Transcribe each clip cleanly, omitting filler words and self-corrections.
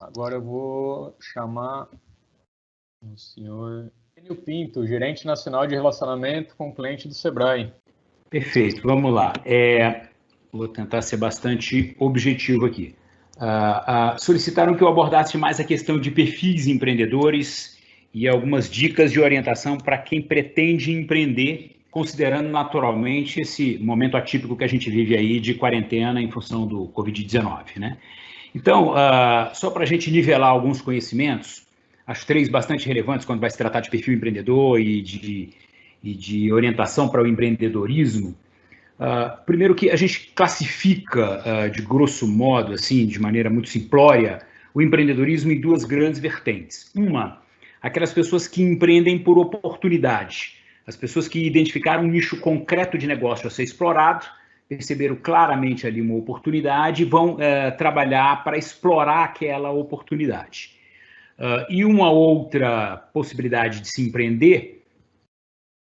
Agora eu vou chamar o senhor Enio Pinto, gerente nacional de relacionamento com o cliente do Sebrae. Perfeito, vamos lá. Vou tentar ser bastante objetivo aqui. Solicitaram que eu abordasse mais a questão de perfis empreendedores e algumas dicas de orientação para quem pretende empreender, considerando naturalmente esse momento atípico que a gente vive aí de quarentena em função do Covid-19, né? Então, só para a gente nivelar alguns conhecimentos, as três bastante relevantes quando vai se tratar de perfil empreendedor e de orientação para o empreendedorismo. Primeiro que a gente classifica, de grosso modo, assim, de maneira muito simplória, o empreendedorismo em duas grandes vertentes. Uma, aquelas pessoas que empreendem por oportunidade, as pessoas que identificaram um nicho concreto de negócio a ser explorado, perceberam claramente ali uma oportunidade e vão trabalhar para explorar aquela oportunidade. E uma outra possibilidade de se empreender,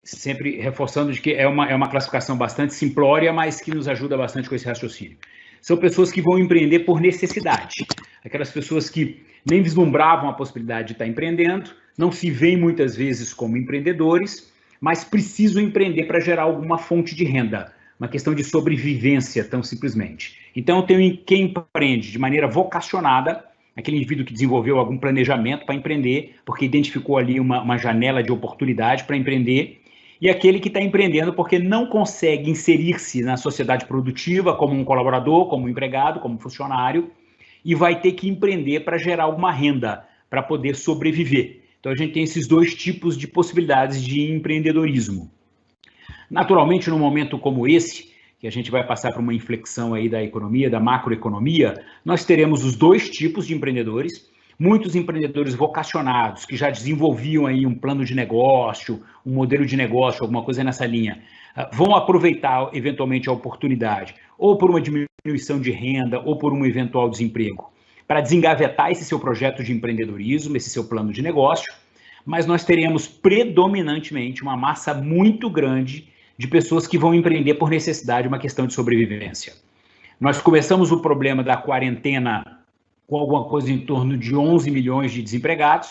sempre reforçando de que é uma classificação bastante simplória, mas que nos ajuda bastante com esse raciocínio. São pessoas que vão empreender por necessidade. Aquelas pessoas que nem vislumbravam a possibilidade de estar empreendendo, não se veem muitas vezes como empreendedores, mas precisam empreender para gerar alguma fonte de renda, uma questão de sobrevivência, tão simplesmente. Então, tem quem empreende de maneira vocacionada, aquele indivíduo que desenvolveu algum planejamento para empreender, porque identificou ali uma janela de oportunidade para empreender, e aquele que está empreendendo porque não consegue inserir-se na sociedade produtiva como um colaborador, como um empregado, como um funcionário, e vai ter que empreender para gerar alguma renda, para poder sobreviver. Então, a gente tem esses dois tipos de possibilidades de empreendedorismo. Naturalmente, num momento como esse, que a gente vai passar por uma inflexão aí da economia, da macroeconomia, nós teremos os dois tipos de empreendedores, muitos empreendedores vocacionados, que já desenvolviam aí um plano de negócio, um modelo de negócio, alguma coisa nessa linha, vão aproveitar eventualmente a oportunidade, ou por uma diminuição de renda, ou por um eventual desemprego, para desengavetar esse seu projeto de empreendedorismo, esse seu plano de negócio, mas nós teremos predominantemente uma massa muito grande de pessoas que vão empreender por necessidade, uma questão de sobrevivência. Nós começamos o problema da quarentena com alguma coisa em torno de 11 milhões de desempregados,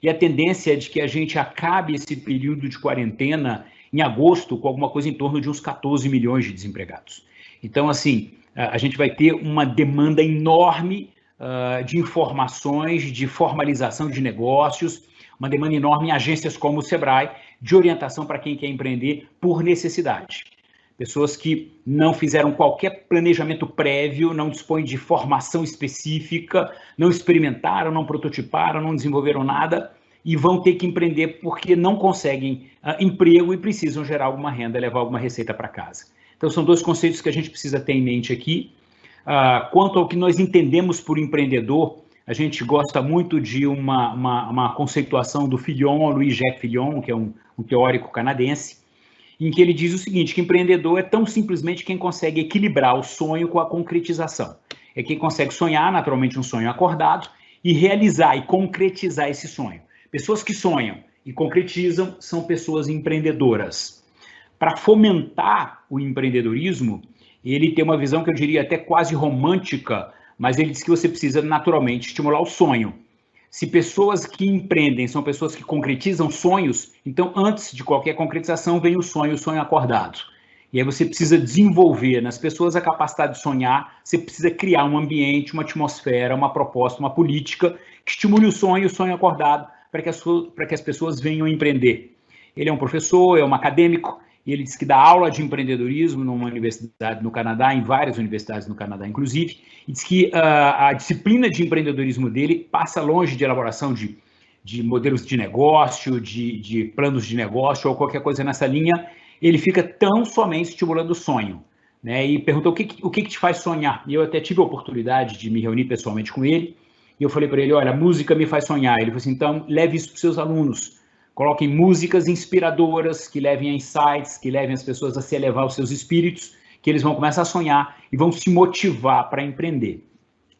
e a tendência é de que a gente acabe esse período de quarentena em agosto com alguma coisa em torno de uns 14 milhões de desempregados. Então, assim, a gente vai ter uma demanda enorme de informações, de formalização de negócios, uma demanda enorme em agências como o Sebrae, de orientação para quem quer empreender por necessidade. Pessoas que não fizeram qualquer planejamento prévio, não dispõem de formação específica, não experimentaram, não prototiparam, não desenvolveram nada e vão ter que empreender porque não conseguem emprego e precisam gerar alguma renda, levar alguma receita para casa. Então, são dois conceitos que a gente precisa ter em mente aqui. Quanto ao que nós entendemos por empreendedor, a gente gosta muito de uma conceituação do Fillon, Louis-Jacques Fillon, que é um teórico canadense, em que ele diz o seguinte, que empreendedor é tão simplesmente quem consegue equilibrar o sonho com a concretização. É quem consegue sonhar, naturalmente um sonho acordado, e realizar e concretizar esse sonho. Pessoas que sonham e concretizam são pessoas empreendedoras. Para fomentar o empreendedorismo, ele tem uma visão que eu diria até quase romântica, mas ele diz que você precisa naturalmente estimular o sonho. Se pessoas que empreendem são pessoas que concretizam sonhos, então antes de qualquer concretização vem o sonho acordado. E aí você precisa desenvolver nas pessoas a capacidade de sonhar, você precisa criar um ambiente, uma atmosfera, uma proposta, uma política que estimule o sonho acordado para que as pessoas venham empreender. Ele é um professor, é um acadêmico, e ele diz que dá aula de empreendedorismo numa universidade no Canadá, em várias universidades no Canadá, inclusive, e diz que a disciplina de empreendedorismo dele passa longe de elaboração de modelos de negócio, de planos de negócio ou qualquer coisa nessa linha, ele fica tão somente estimulando o sonho, né? E perguntou o que te faz sonhar. E eu até tive a oportunidade de me reunir pessoalmente com ele, e eu falei para ele, olha, a música me faz sonhar. Ele falou assim, então leve isso para os seus alunos. Coloquem músicas inspiradoras, que levem a insights, que levem as pessoas a se elevar os seus espíritos, que eles vão começar a sonhar e vão se motivar para empreender.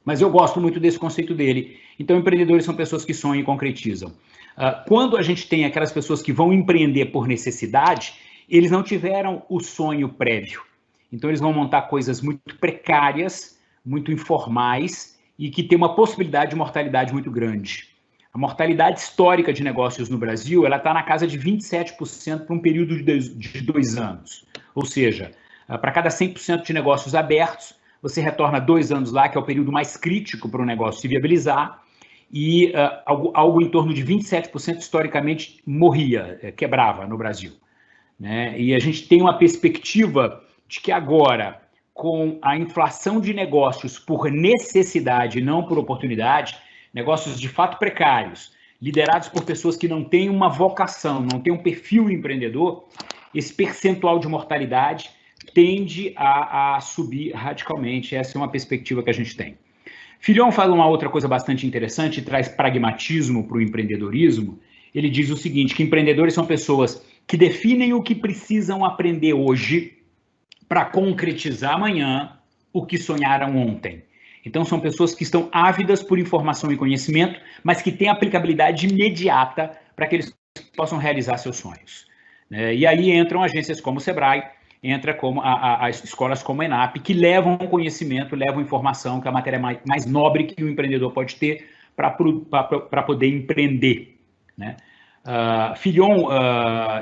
Mas eu gosto muito desse conceito dele. Então, empreendedores são pessoas que sonham e concretizam. Quando a gente tem aquelas pessoas que vão empreender por necessidade, eles não tiveram o sonho prévio. Então, eles vão montar coisas muito precárias, muito informais, e que tem uma possibilidade de mortalidade muito grande. A mortalidade histórica de negócios no Brasil, ela está na casa de 27% por um período de 2 anos. Ou seja, para cada 100% de negócios abertos, você retorna 2 anos lá, que é o período mais crítico para o negócio se viabilizar, e algo em torno de 27% historicamente morria, quebrava no Brasil. Né? E a gente tem uma perspectiva de que agora, com a inflação de negócios por necessidade, não por oportunidade, negócios de fato precários, liderados por pessoas que não têm uma vocação, não têm um perfil empreendedor, esse percentual de mortalidade tende a subir radicalmente. Essa é uma perspectiva que a gente tem. Filion fala uma outra coisa bastante interessante e traz pragmatismo para o empreendedorismo. Ele diz o seguinte, que empreendedores são pessoas que definem o que precisam aprender hoje para concretizar amanhã o que sonharam ontem. Então, são pessoas que estão ávidas por informação e conhecimento, mas que têm aplicabilidade imediata para que eles possam realizar seus sonhos. E aí entram agências como o Sebrae, entra como as escolas como a ENAP, que levam conhecimento, levam informação, que é a matéria mais nobre que o empreendedor pode ter para poder empreender. Né? Filion,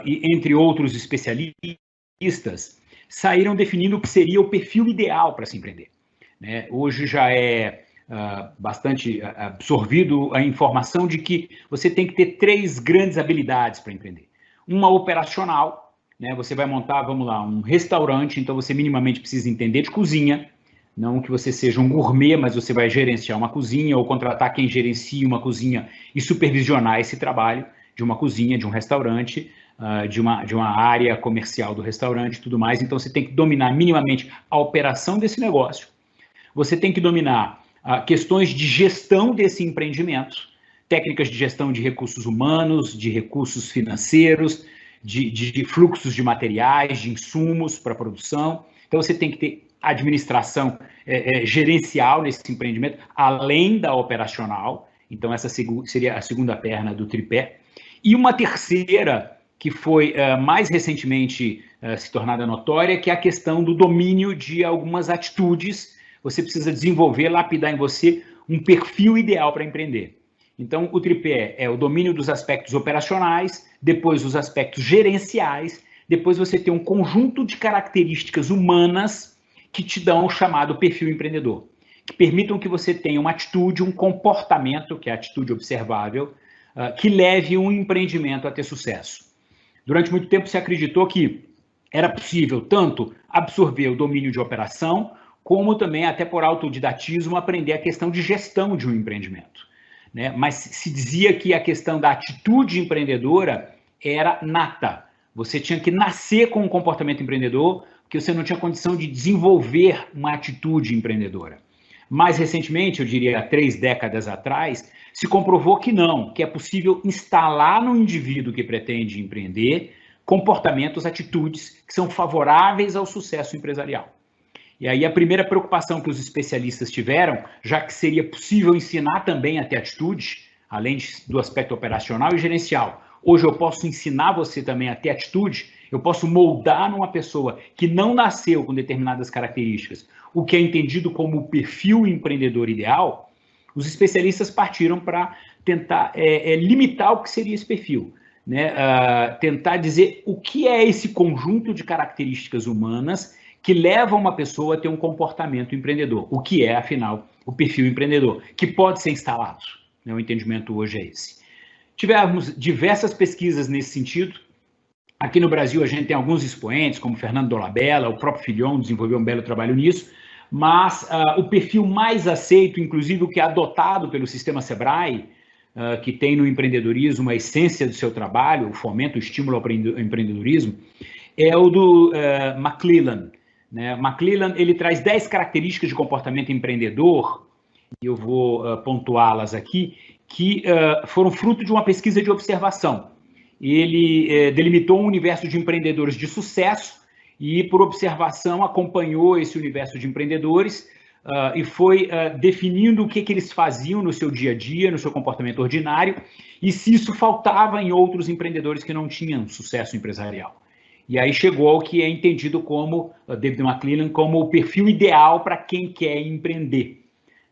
entre outros especialistas, saíram definindo o que seria o perfil ideal para se empreender. Né? Hoje já é bastante absorvido a informação de que você tem que ter 3 grandes habilidades para empreender. Uma operacional, né? Você vai montar, vamos lá, um restaurante, então você minimamente precisa entender de cozinha, não que você seja um gourmet, mas você vai gerenciar uma cozinha ou contratar quem gerencia uma cozinha e supervisionar esse trabalho de uma cozinha, de um restaurante, de uma área comercial do restaurante e tudo mais. Então, você tem que dominar minimamente a operação desse negócio. Você tem que dominar questões de gestão desse empreendimento, técnicas de gestão de recursos humanos, de recursos financeiros, de fluxos de materiais, de insumos para a produção. Então, você tem que ter administração gerencial nesse empreendimento, além da operacional. Então, essa seria a segunda perna do tripé. E uma terceira, que foi mais recentemente se tornada notória, que é a questão do domínio de algumas atitudes. Você precisa desenvolver, lapidar em você um perfil ideal para empreender. Então, o tripé é o domínio dos aspectos operacionais, depois os aspectos gerenciais, depois você tem um conjunto de características humanas que te dão o chamado perfil empreendedor, que permitam que você tenha uma atitude, um comportamento, que é a atitude observável, que leve um empreendimento a ter sucesso. Durante muito tempo se acreditou que era possível tanto absorver o domínio de operação, como também, até por autodidatismo, aprender a questão de gestão de um empreendimento. Né? Mas se dizia que a questão da atitude empreendedora era nata. Você tinha que nascer com um comportamento empreendedor, porque você não tinha condição de desenvolver uma atitude empreendedora. Mais recentemente, eu diria há 3 décadas atrás, se comprovou que não, que é possível instalar no indivíduo que pretende empreender comportamentos, atitudes que são favoráveis ao sucesso empresarial. E aí a primeira preocupação que os especialistas tiveram, já que seria possível ensinar também a ter atitude, além do aspecto operacional e gerencial. Hoje eu posso ensinar você também a ter atitude, eu posso moldar numa pessoa que não nasceu com determinadas características, o que é entendido como o perfil empreendedor ideal. Os especialistas partiram para tentar limitar o que seria esse perfil, né? Tentar dizer o que é esse conjunto de características humanas que leva uma pessoa a ter um comportamento empreendedor. O que é, afinal, o perfil empreendedor, que pode ser instalado. Né? O entendimento hoje é esse. Tivemos diversas pesquisas nesse sentido. Aqui no Brasil, a gente tem alguns expoentes, como Fernando Dolabella, o próprio Filion desenvolveu um belo trabalho nisso, mas o perfil mais aceito, inclusive o que é adotado pelo sistema Sebrae, que tem no empreendedorismo a essência do seu trabalho, o fomento, o estímulo ao empreendedorismo, é o do McClellan. Né? McClellan, ele traz 10 características de comportamento empreendedor, e eu vou pontuá-las aqui, que foram fruto de uma pesquisa de observação. Ele delimitou um universo de empreendedores de sucesso e, por observação, acompanhou esse universo de empreendedores e foi definindo o que eles faziam no seu dia a dia, no seu comportamento ordinário, e se isso faltava em outros empreendedores que não tinham sucesso empresarial. E aí chegou ao que é entendido como, David McClellan, como o perfil ideal para quem quer empreender.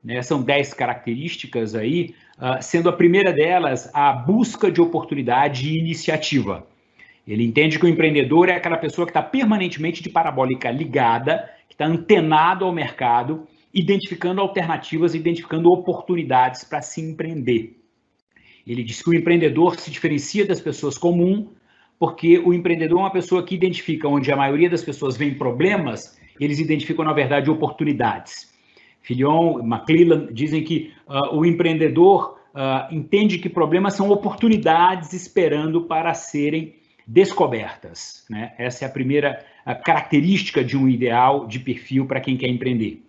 né? São 10 características aí, sendo a primeira delas a busca de oportunidade e iniciativa. Ele entende que o empreendedor é aquela pessoa que está permanentemente de parabólica ligada, que está antenado ao mercado, identificando alternativas, identificando oportunidades para se empreender. Ele diz que o empreendedor se diferencia das pessoas comuns, porque o empreendedor é uma pessoa que identifica onde a maioria das pessoas vê problemas, eles identificam, na verdade, oportunidades. Filion, McClelland dizem que o empreendedor entende que problemas são oportunidades esperando para serem descobertas, né? Essa é a primeira característica de um ideal de perfil para quem quer empreender.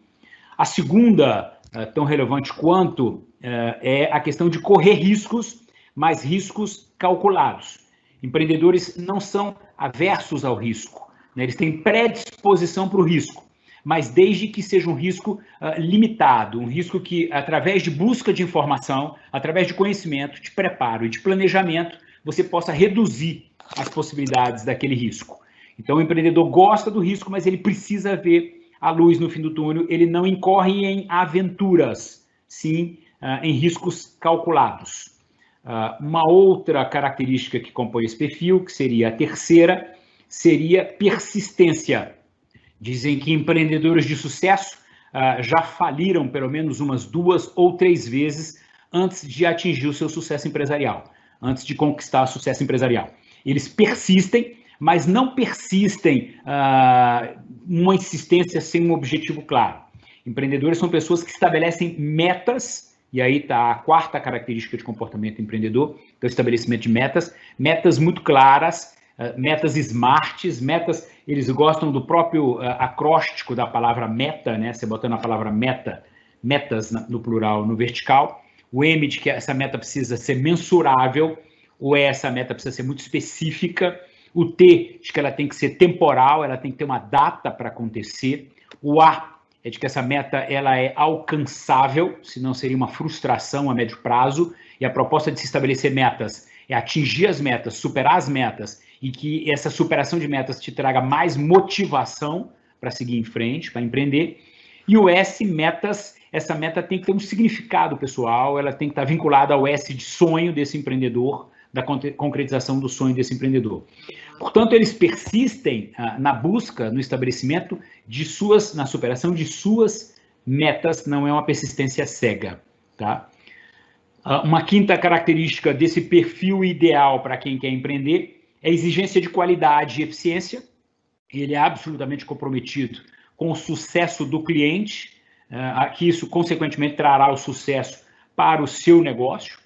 A segunda, tão relevante quanto, é a questão de correr riscos, mas riscos calculados. Empreendedores não são aversos ao risco, né? Eles têm predisposição para o risco, mas desde que seja um risco limitado, um risco que, através de busca de informação, através de conhecimento, de preparo e de planejamento, você possa reduzir as possibilidades daquele risco. Então, o empreendedor gosta do risco, mas ele precisa ver a luz no fim do túnel, ele não incorre em aventuras, sim em riscos calculados. Uma outra característica que compõe esse perfil, que seria a terceira, seria persistência. Dizem que empreendedores de sucesso já faliram pelo menos umas 2 ou 3 vezes antes de atingir o seu sucesso empresarial, antes de conquistar o sucesso empresarial. Eles persistem, mas não persistem uma insistência sem um objetivo claro. Empreendedores são pessoas que estabelecem metas, e aí está a quarta característica de comportamento empreendedor, que é o estabelecimento de metas muito claras, metas smarts, metas, eles gostam do próprio acróstico da palavra meta, né? Você botando a palavra meta, metas no plural, no vertical, o M de que essa meta precisa ser mensurável, o E, essa meta precisa ser muito específica, o T de que ela tem que ser temporal, ela tem que ter uma data para acontecer, o A é de que essa meta ela é alcançável, senão seria uma frustração a médio prazo, e a proposta de se estabelecer metas é atingir as metas, superar as metas, e que essa superação de metas te traga mais motivação para seguir em frente, para empreender. E o S, metas, essa meta tem que ter um significado pessoal, ela tem que estar vinculada ao S de sonho desse empreendedor, da concretização do sonho desse empreendedor. Portanto, eles persistem na busca, no estabelecimento na superação de suas metas, não é uma persistência cega, tá? Uma quinta característica desse perfil ideal para quem quer empreender é a exigência de qualidade e eficiência. Ele é absolutamente comprometido com o sucesso do cliente, que isso, consequentemente, trará o sucesso para o seu negócio.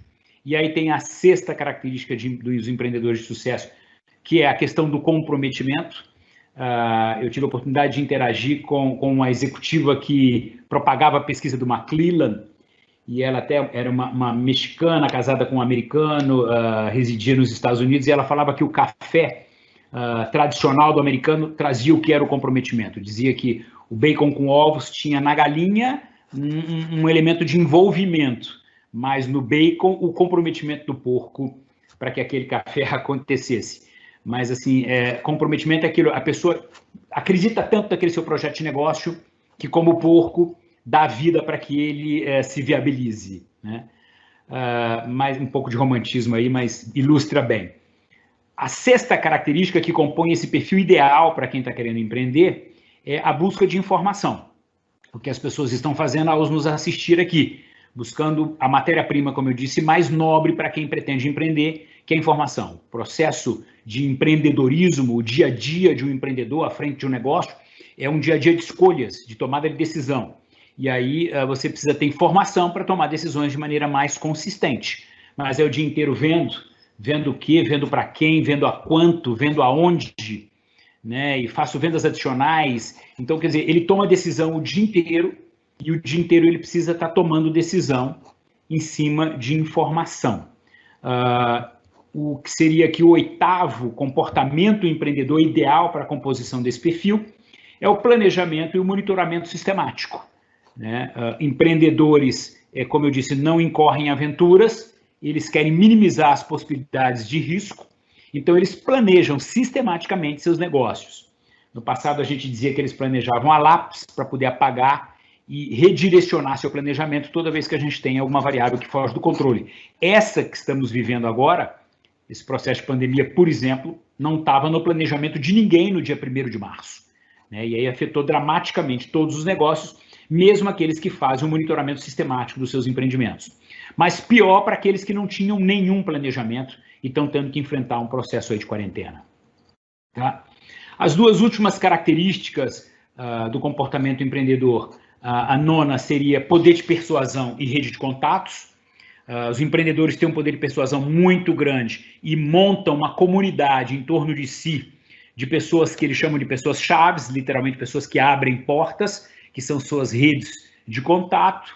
E aí tem a sexta característica dos empreendedores de sucesso, que é a questão do comprometimento. Eu tive a oportunidade de interagir com uma executiva que propagava a pesquisa do McClelland, e ela até era uma mexicana casada com um americano, residia nos Estados Unidos, e ela falava que o café tradicional do americano trazia o que era o comprometimento. Dizia que o bacon com ovos tinha na galinha um elemento de envolvimento, mas no bacon o comprometimento do porco para que aquele café acontecesse. Mas, assim, comprometimento é aquilo, a pessoa acredita tanto naquele seu projeto de negócio que, como porco, dá vida para que ele se viabilize, né? Mais um pouco de romantismo aí, mas ilustra bem. A sexta característica que compõe esse perfil ideal para quem está querendo empreender é a busca de informação. O que as pessoas estão fazendo ao nos assistir aqui, buscando a matéria-prima, como eu disse, mais nobre para quem pretende empreender, que é a informação. O processo de empreendedorismo, o dia a dia de um empreendedor à frente de um negócio, é um dia a dia de escolhas, de tomada de decisão. E aí você precisa ter informação para tomar decisões de maneira mais consistente. Mas é o dia inteiro vendo o quê, vendo para quem, vendo a quanto, vendo aonde, né? E faço vendas adicionais. Então, quer dizer, ele toma decisão o dia inteiro, e o dia inteiro ele precisa estar tomando decisão em cima de informação. O que seria aqui o oitavo comportamento empreendedor ideal para a composição desse perfil é o planejamento e o monitoramento sistemático, né? Empreendedores, como eu disse, não incorrem em aventuras, eles querem minimizar as possibilidades de risco, então eles planejam sistematicamente seus negócios. No passado a gente dizia que eles planejavam a lápis para poder apagar e redirecionar seu planejamento toda vez que a gente tem alguma variável que foge do controle. Essa que estamos vivendo agora, esse processo de pandemia, por exemplo, não estava no planejamento de ninguém no dia 1º de março. Né? E aí afetou dramaticamente todos os negócios, mesmo aqueles que fazem um monitoramento sistemático dos seus empreendimentos. Mas pior para aqueles que não tinham nenhum planejamento e estão tendo que enfrentar um processo aí de quarentena. Tá? As duas últimas características do comportamento empreendedor, a nona seria poder de persuasão e rede de contatos. Os empreendedores têm um poder de persuasão muito grande e montam uma comunidade em torno de si, de pessoas que eles chamam de pessoas chaves, literalmente pessoas que abrem portas, que são suas redes de contato.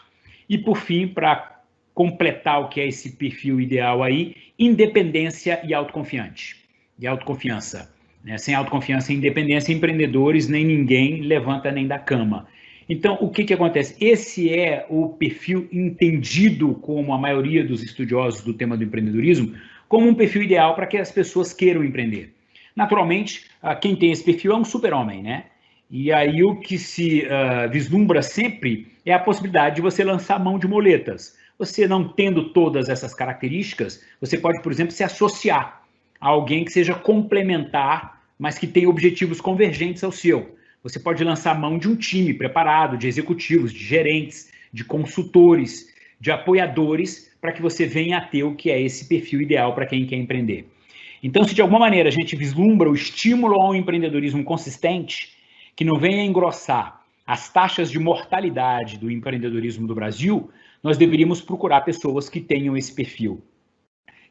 E, por fim, para completar o que é esse perfil ideal aí, independência e autoconfiança. Né? Sem autoconfiança e independência, empreendedores, nem ninguém levanta nem da cama. Então, o que acontece? Esse é o perfil entendido como a maioria dos estudiosos do tema do empreendedorismo, como um perfil ideal para que as pessoas queiram empreender. Naturalmente, quem tem esse perfil é um super-homem, né? E aí o que se vislumbra sempre é a possibilidade de você lançar mão de muletas. Você não tendo todas essas características, você pode, por exemplo, se associar a alguém que seja complementar, mas que tenha objetivos convergentes ao seu. Você pode lançar mão de um time preparado, de executivos, de gerentes, de consultores, de apoiadores, para que você venha a ter o que é esse perfil ideal para quem quer empreender. Então, se de alguma maneira a gente vislumbra o estímulo ao empreendedorismo consistente, que não venha engrossar as taxas de mortalidade do empreendedorismo do Brasil, nós deveríamos procurar pessoas que tenham esse perfil.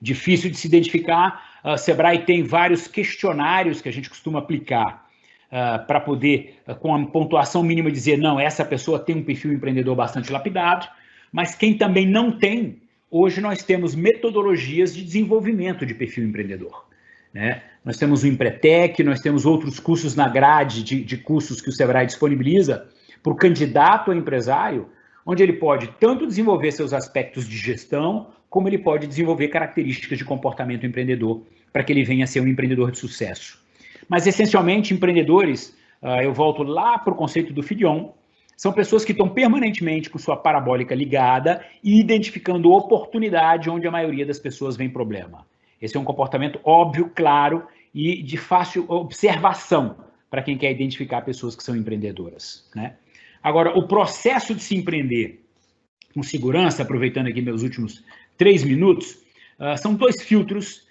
Difícil de se identificar, a Sebrae tem vários questionários que a gente costuma aplicar para poder, com a pontuação mínima, dizer, não, essa pessoa tem um perfil empreendedor bastante lapidado, mas quem também não tem, hoje nós temos metodologias de desenvolvimento de perfil empreendedor. Né? Nós temos o Empretec, nós temos outros cursos na grade de cursos que o Sebrae disponibiliza para o candidato a empresário, onde ele pode tanto desenvolver seus aspectos de gestão, como ele pode desenvolver características de comportamento empreendedor, para que ele venha a ser um empreendedor de sucesso. Mas, essencialmente, empreendedores, eu volto lá para o conceito do Fidion, são pessoas que estão permanentemente com sua parabólica ligada e identificando oportunidade onde a maioria das pessoas vê problema. Esse é um comportamento óbvio, claro e de fácil observação para quem quer identificar pessoas que são empreendedoras. Né? Agora, o processo de se empreender com segurança, aproveitando aqui meus últimos 3 minutos, são 2 filtros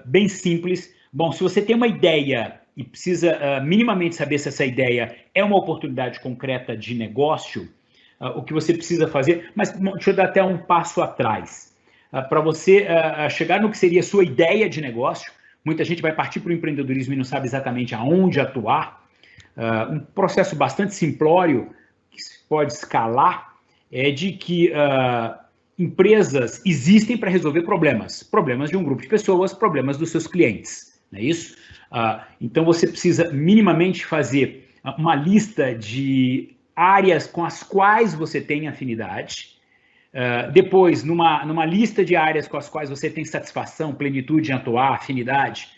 bem simples. Bom, se você tem uma ideia e precisa minimamente saber se essa ideia é uma oportunidade concreta de negócio, o que você precisa fazer, mas deixa eu dar até um passo atrás. Para você chegar no que seria a sua ideia de negócio, muita gente vai partir para o empreendedorismo e não sabe exatamente aonde atuar. Um processo bastante simplório, que pode escalar, é de que empresas existem para resolver problemas de um grupo de pessoas, problemas dos seus clientes. Não é isso? Então, você precisa minimamente fazer uma lista de áreas com as quais você tem afinidade. Depois, numa lista de áreas com as quais você tem satisfação, plenitude em atuar, afinidade,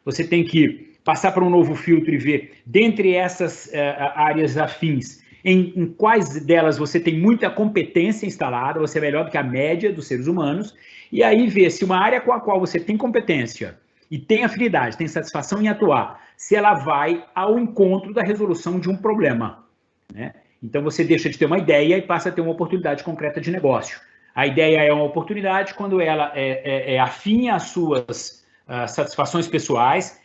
você tem que passar para um novo filtro e ver, dentre essas áreas afins, em quais delas você tem muita competência instalada, você é melhor do que a média dos seres humanos, e aí ver se uma área com a qual você tem competência e tem afinidade, tem satisfação em atuar, se ela vai ao encontro da resolução de um problema. Né? Então, você deixa de ter uma ideia e passa a ter uma oportunidade concreta de negócio. A ideia é uma oportunidade quando ela é afim às suas satisfações pessoais.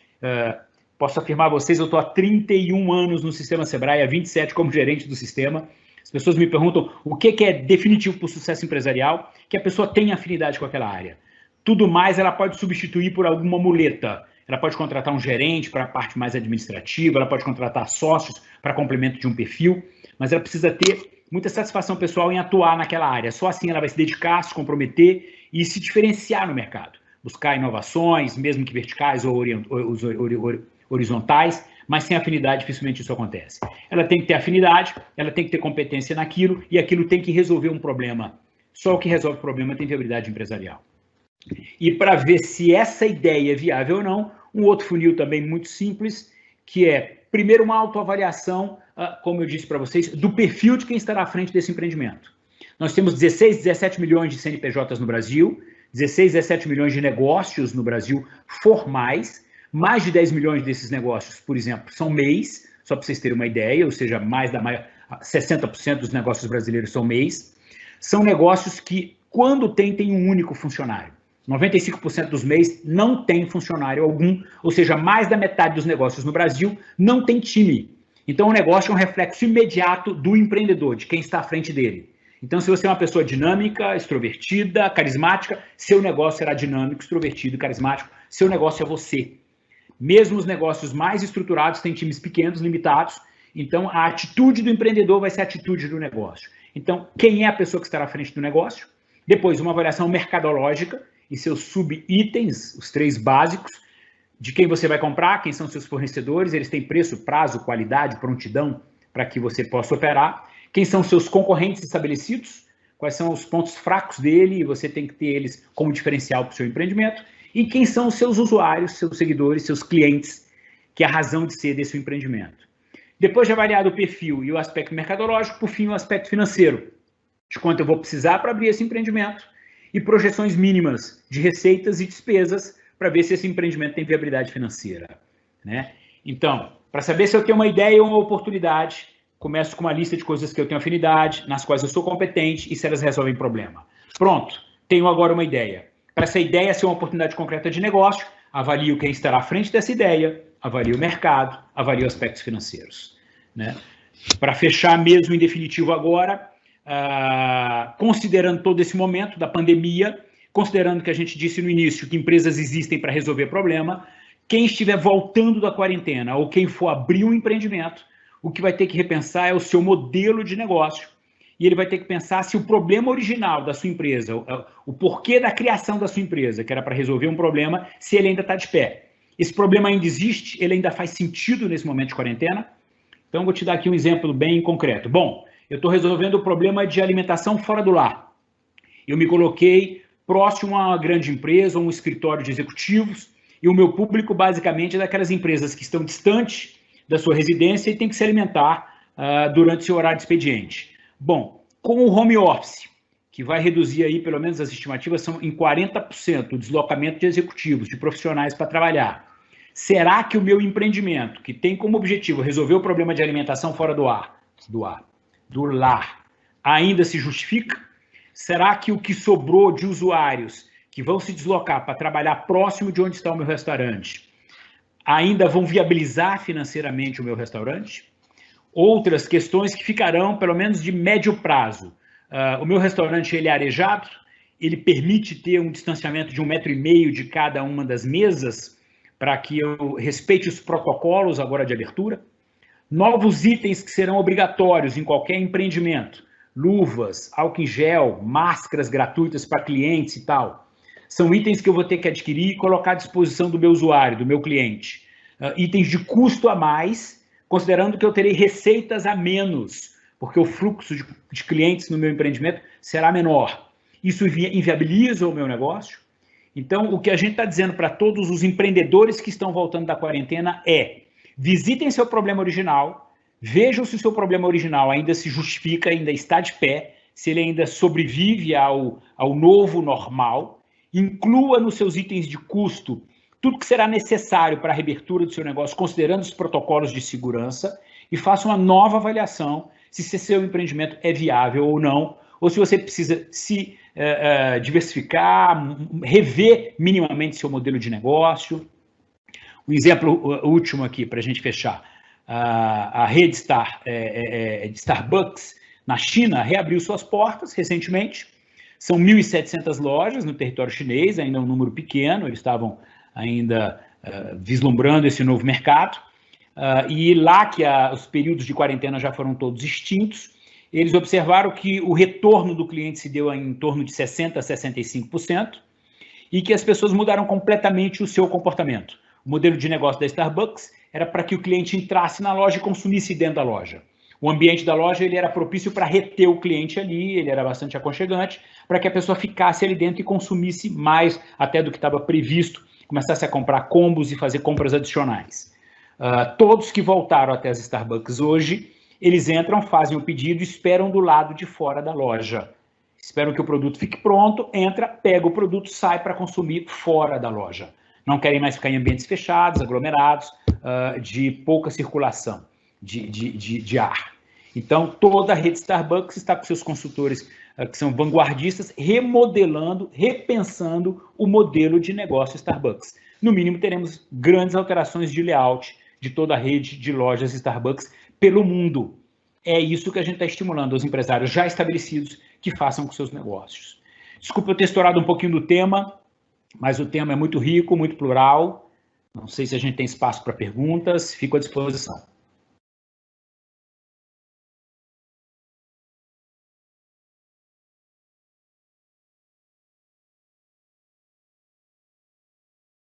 Posso afirmar a vocês, eu estou há 31 anos no Sistema Sebrae, há 27 como gerente do sistema. As pessoas me perguntam o que é definitivo para o sucesso empresarial, que a pessoa tenha afinidade com aquela área. Tudo mais ela pode substituir por alguma muleta. Ela pode contratar um gerente para a parte mais administrativa, ela pode contratar sócios para complemento de um perfil, mas ela precisa ter muita satisfação pessoal em atuar naquela área. Só assim ela vai se dedicar, se comprometer e se diferenciar no mercado. Buscar inovações, mesmo que verticais ou horizontais, mas sem afinidade dificilmente isso acontece. Ela tem que ter afinidade, ela tem que ter competência naquilo e aquilo tem que resolver um problema. Só o que resolve o problema tem viabilidade empresarial. E para ver se essa ideia é viável ou não, um outro funil também muito simples, que é primeiro, uma autoavaliação, como eu disse para vocês, do perfil de quem estará à frente desse empreendimento. Nós temos 16, 17 milhões de CNPJs no Brasil, 16, 17 milhões de negócios no Brasil formais, mais de 10 milhões desses negócios, por exemplo, são MEIs, só para vocês terem uma ideia, ou seja, 60% dos negócios brasileiros são MEIs. São negócios que, quando tem um único funcionário. 95% dos MEIs não tem funcionário algum, ou seja, mais da metade dos negócios no Brasil não tem time. Então, o negócio é um reflexo imediato do empreendedor, de quem está à frente dele. Então, se você é uma pessoa dinâmica, extrovertida, carismática, seu negócio será dinâmico, extrovertido e carismático, seu negócio é você. Mesmo os negócios mais estruturados têm times pequenos, limitados, então a atitude do empreendedor vai ser a atitude do negócio. Então, quem é a pessoa que estará à frente do negócio? Depois, uma avaliação mercadológica e seus sub-itens, os 3 básicos, de quem você vai comprar, quem são seus fornecedores, eles têm preço, prazo, qualidade, prontidão para que você possa operar. Quem são seus concorrentes estabelecidos, quais são os pontos fracos dele, e você tem que ter eles como diferencial para o seu empreendimento. E quem são os seus usuários, seus seguidores, seus clientes, que é a razão de ser desse empreendimento. Depois de avaliado o perfil e o aspecto mercadológico, por fim, o aspecto financeiro, de quanto eu vou precisar para abrir esse empreendimento, e projeções mínimas de receitas e despesas para ver se esse empreendimento tem viabilidade financeira, né? Então, para saber se eu tenho uma ideia ou uma oportunidade, começo com uma lista de coisas que eu tenho afinidade, nas quais eu sou competente e se elas resolvem problema. Pronto, tenho agora uma ideia. Para essa ideia ser uma oportunidade concreta de negócio, avalio quem estará à frente dessa ideia, avalio o mercado, avalio aspectos financeiros, né? Para fechar mesmo em definitivo agora, considerando todo esse momento da pandemia, considerando que a gente disse no início que empresas existem para resolver problema, quem estiver voltando da quarentena ou quem for abrir um empreendimento, o que vai ter que repensar é o seu modelo de negócio. E ele vai ter que pensar se o problema original da sua empresa, o porquê da criação da sua empresa, que era para resolver um problema, se ele ainda está de pé. Esse problema ainda existe, ele ainda faz sentido nesse momento de quarentena. Então, vou te dar aqui um exemplo bem concreto. Bom, eu estou resolvendo o problema de alimentação fora do lar. Eu me coloquei próximo a uma grande empresa, um escritório de executivos, e o meu público, basicamente, é daquelas empresas que estão distantes da sua residência e tem que se alimentar durante seu horário de expediente. Bom, com o home office, que vai reduzir aí, pelo menos as estimativas são em 40% o deslocamento de executivos, de profissionais para trabalhar. Será que o meu empreendimento, que tem como objetivo resolver o problema de alimentação fora do lar, ainda se justifica? Será que o que sobrou de usuários que vão se deslocar para trabalhar próximo de onde está o meu restaurante ainda vão viabilizar financeiramente o meu restaurante? Outras questões que ficarão, pelo menos de médio prazo. O meu restaurante ele é arejado, ele permite ter um distanciamento de 1,5 metro de cada uma das mesas para que eu respeite os protocolos agora de abertura. Novos itens que serão obrigatórios em qualquer empreendimento, luvas, álcool em gel, máscaras gratuitas para clientes e tal. São itens que eu vou ter que adquirir e colocar à disposição do meu usuário, do meu cliente. Itens de custo a mais, considerando que eu terei receitas a menos, porque o fluxo de clientes no meu empreendimento será menor. Isso inviabiliza o meu negócio. Então, o que a gente está dizendo para todos os empreendedores que estão voltando da quarentena é: visitem seu problema original, vejam se o seu problema original ainda se justifica, ainda está de pé, se ele ainda sobrevive ao novo normal, inclua nos seus itens de custo tudo que será necessário para a reabertura do seu negócio, considerando os protocolos de segurança, e faça uma nova avaliação se seu empreendimento é viável ou não, ou se você precisa se diversificar, rever minimamente seu modelo de negócio. Um exemplo último aqui, para a gente fechar. A rede de Starbucks, na China, reabriu suas portas recentemente. São 1.700 lojas no território chinês, ainda um número pequeno, eles estavam ainda vislumbrando esse novo mercado. E lá que os períodos de quarentena já foram todos extintos, eles observaram que o retorno do cliente se deu em torno de 60% a 65% e que as pessoas mudaram completamente o seu comportamento. O modelo de negócio da Starbucks era para que o cliente entrasse na loja e consumisse dentro da loja. O ambiente da loja ele era propício para reter o cliente ali, ele era bastante aconchegante, para que a pessoa ficasse ali dentro e consumisse mais até do que estava previsto, começasse a comprar combos e fazer compras adicionais. Todos que voltaram até as Starbucks hoje, eles entram, fazem o pedido e esperam do lado de fora da loja. Esperam que o produto fique pronto, entra, pega o produto, sai para consumir fora da loja. Não querem mais ficar em ambientes fechados, aglomerados, de pouca circulação de ar. Então, toda a rede Starbucks está com seus consultores que são vanguardistas, remodelando, repensando o modelo de negócio Starbucks. No mínimo, teremos grandes alterações de layout de toda a rede de lojas Starbucks pelo mundo. É isso que a gente está estimulando os empresários já estabelecidos que façam com seus negócios. Desculpa eu ter estourado um pouquinho do tema, mas o tema é muito rico, muito plural. Não sei se a gente tem espaço para perguntas, fico à disposição.